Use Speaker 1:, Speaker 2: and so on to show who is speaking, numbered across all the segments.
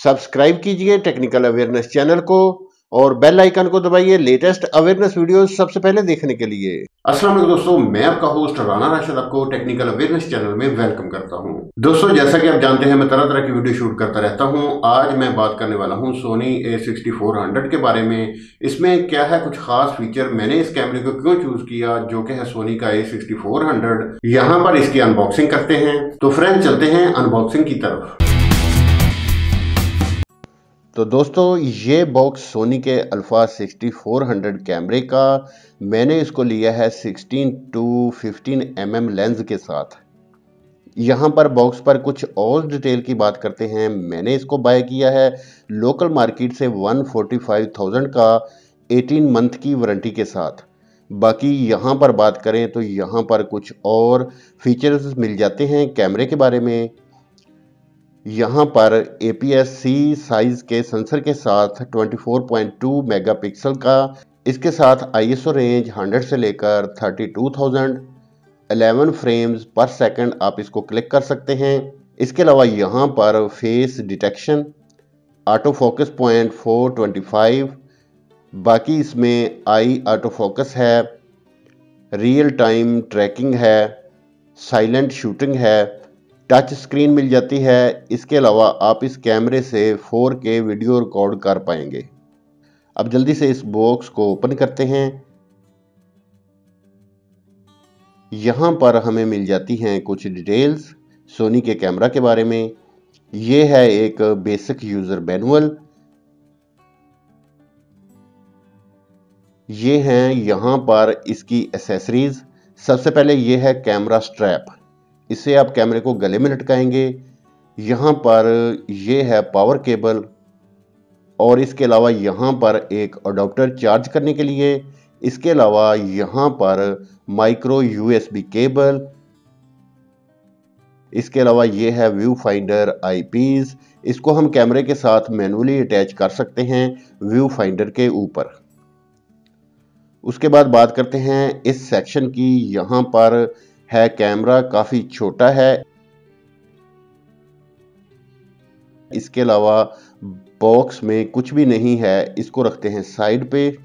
Speaker 1: Subscribe कीजिए technical awareness channel को और बेल आइकन को दबाइए लेटेस्ट अवेयरनेस वीडियोस सबसे पहले देखने के लिए। अस्सलाम वालेकुम दोस्तों, मैं आपका होस्ट राना राशिद आपको टेक्निकल अवेयरनेस चैनल में वेलकम करता हूं। दोस्तों, जैसा कि आप जानते हैं मैं तरह तरह की वीडियो शूट करता रहता हूं। आज मैं बात करने वाला हूं सोनी A6400 के बारे में। इसमें क्या है कुछ खास फीचर, मैंने इस कैमरे को क्यों चूज किया, जो कि है सोनी का A6400। यहां पर इसकी अनबॉक्सिंग करते हैं। तो फ्रेंड्स, चलते हैं अनबॉक्सिंग की तरफ। तो दोस्तों, ये बॉक्स सोनी के अल्फा 6400 कैमरे का, मैंने इसको लिया है 16 to 15 mm लेंस के साथ। यहाँ पर बॉक्स पर कुछ और डिटेल की बात करते हैं। मैंने इसको बाय किया है लोकल मार्केट से 145,000 का 18 मंथ की वारंटी के साथ। बाकी यहाँ पर बात करें तो यहाँ पर कुछ और फीचर्स मिल जाते हैं कैमरे के बारे में। यहाँ पर APS-C साइज के सेंसर के साथ 24.2 मेगापिक्सल का, इसके साथ ISO रेंज 100 से लेकर 32,000, 11 फ्रेम्स पर सेकंड आप इसको क्लिक कर सकते हैं। इसके अलावा यहाँ पर face detection, auto focus point 425, बाकी इसमें आई ऑटो फोकस है, रियल टाइम ट्रैकिंग है, साइलेंट शूटिंग है, टच स्क्रीन मिल जाती है। इसके अलावा आप इस कैमरे से 4K वीडियो रिकॉर्ड कर पाएंगे। अब जल्दी से इस बॉक्स को ओपन करते हैं। यहाँ पर हमें मिल जाती हैं कुछ डिटेल्स सोनी के कैमरा के बारे में। ये है एक बेसिक यूजर मैनुअल। ये हैं यहाँ पर इसकी एसेसरीज। सबसे पहले ये है कैमरा स्ट्रैप, इसे आप कैमरे को गले में लटकाएंगे। यहाँ पर ये है पावर केबल और इसके अलावा यहाँ पर एक अडॉप्टर चार्ज करने के लिए। इसके अलावा यहाँ पर माइक्रो USB केबल। इसके अलावा ये है व्यू फाइंडर आईपीस, इसको हम कैमरे के साथ मैनुअली अटैच कर सकते हैं व्यू फाइंडर के ऊपर। उसके बाद बात करते हैं इस सेक्शन की। यहाँ पर है कैमरा काफी छोटा है। इसके अलावा बॉक्स में कुछ भी नहीं है, इसको रखते हैं साइड पे।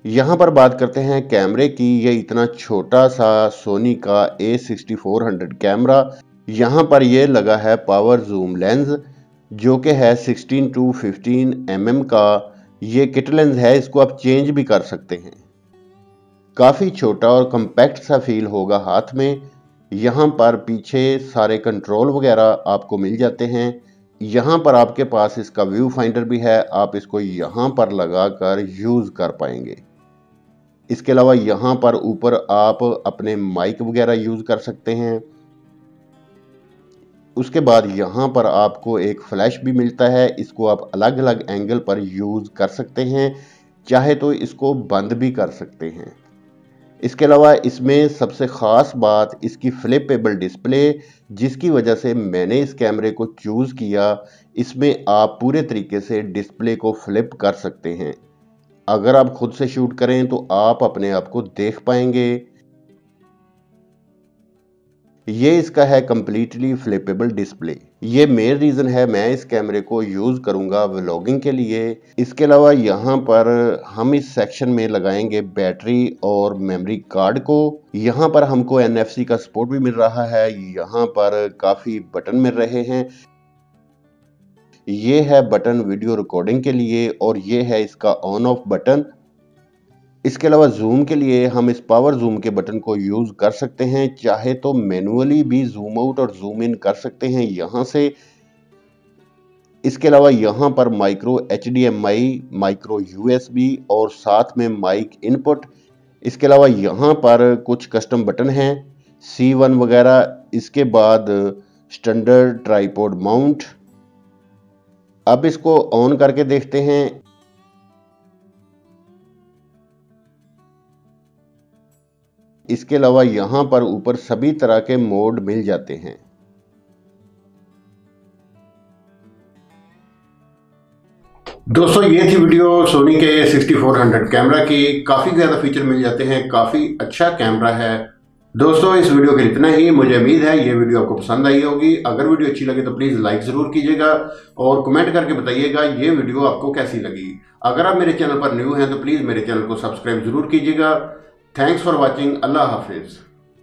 Speaker 1: यहां पर बात करते हैं कैमरे की। ये इतना छोटा सा सोनी का A6400 कैमरा, यहां पर ये लगा है पावर जूम लेंस, जो कि है 16 to 15 mm का। ये किट लेंस है, इसको आप चेंज भी कर सकते हैं। काफ़ी छोटा और कम्पैक्ट सा फील होगा हाथ में। यहाँ पर पीछे सारे कंट्रोल वगैरह आपको मिल जाते हैं। यहाँ पर आपके पास इसका व्यू फाइंडर भी है, आप इसको यहाँ पर लगाकर यूज़ कर पाएंगे। इसके अलावा यहाँ पर ऊपर आप अपने माइक वगैरह यूज़ कर सकते हैं। उसके बाद यहाँ पर आपको एक फ्लैश भी मिलता है, इसको आप अलग अलग एंगल पर यूज़ कर सकते हैं, चाहे तो इसको बंद भी कर सकते हैं। इसके अलावा इसमें सबसे ख़ास बात इसकी फ्लिपेबल डिस्प्ले, जिसकी वजह से मैंने इस कैमरे को चूज़ किया। इसमें आप पूरे तरीके से डिस्प्ले को फ्लिप कर सकते हैं। अगर आप खुद से शूट करें तो आप अपने आप को देख पाएंगे। ये इसका है कंप्लीटली फ्लिपेबल डिस्प्ले। ये मेन रीज़न है मैं इस कैमरे को यूज़ करूँगा व्लॉगिंग के लिए। इसके अलावा यहाँ पर हम इस सेक्शन में लगाएंगे बैटरी और मेमोरी कार्ड को। यहाँ पर हमको NFC का सपोर्ट भी मिल रहा है। यहाँ पर काफ़ी बटन मिल रहे हैं। ये है बटन वीडियो रिकॉर्डिंग के लिए और ये है इसका ऑन ऑफ बटन। इसके अलावा जूम के लिए हम इस पावर जूम के बटन को यूज़ कर सकते हैं, चाहे तो मैनुअली भी जूम आउट और जूम इन कर सकते हैं यहाँ से। इसके अलावा यहाँ पर माइक्रो HDMI, माइक्रो USB और साथ में माइक इनपुट। इसके अलावा यहाँ पर कुछ कस्टम बटन हैं, C1 वगैरह। इसके बाद स्टैंडर्ड ट्राइपॉड माउंट। अब इसको ऑन करके देखते हैं। इसके अलावा यहाँ पर ऊपर सभी तरह के मोड मिल जाते हैं। दोस्तों, ये थी वीडियो सोनी के A6400 कैमरा की। काफ़ी ज़्यादा फीचर मिल जाते हैं, काफ़ी अच्छा कैमरा है। दोस्तों इस वीडियो के इतना ही। मुझे उम्मीद है ये वीडियो आपको पसंद आई होगी। अगर वीडियो अच्छी लगे तो प्लीज़ लाइक ज़रूर कीजिएगा और कमेंट करके बताइएगा ये वीडियो आपको कैसी लगी। अगर आप मेरे चैनल पर न्यू हैं तो प्लीज़ मेरे चैनल को सब्सक्राइब ज़रूर कीजिएगा। Thanks for watching. अल्लाह हाफिज़।